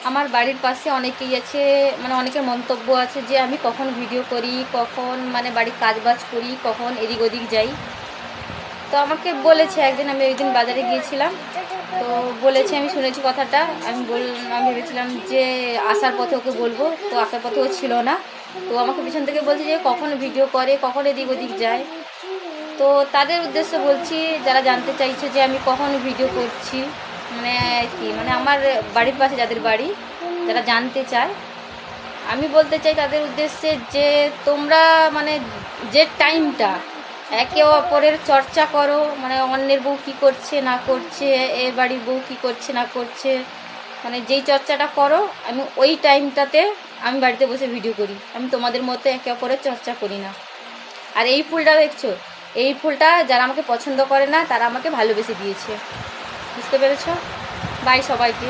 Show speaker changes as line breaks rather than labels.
আমার বাড়ির পাশে অনেকেই আছে, মানে অনেকের মন্তব্য আছে যে আমি কখন ভিডিও করি, কখন মানে বাড়ির কাজবাজ করি, কখন এদিক ওদিক যাই। তো আমাকে বলেছে একদিন, আমি ওই দিন বাজারে গিয়েছিলাম, তো বলেছে, আমি শুনেছি কথাটা। আমি ভেবেছিলাম যে আসার পথে ওকে বলবো, তো আসার পথে ও ছিল না। তো আমাকে পিছন থেকে বলছে যে কখন ভিডিও করে, কখন এদিক ওদিক যায়। তো তাদের উদ্দেশ্যে বলছি, যারা জানতে চাইছে যে আমি কখন ভিডিও করছি, মানে কি, মানে আমার বাড়ির পাশে যাদের বাড়ি, যারা জানতে চায়, আমি বলতে চাই তাদের উদ্দেশ্যে যে তোমরা মানে যে টাইমটা একে অপরের চর্চা করো, মানে অন্যের বউ কী করছে না করছে, এ বাড়ির বউ কী করছে না করছে, মানে যেই চর্চাটা করো, আমি ওই টাইমটাতে আমি বাড়িতে বসে ভিডিও করি। আমি তোমাদের মতো একে অপরের চর্চা করি না। আর এই ফুলটা দেখছো, এই ফুলটা যারা আমাকে পছন্দ করে না তারা আমাকে ভালোবেসে দিয়েছে। বুঝতে পেরেছো? বাই সবাইকে।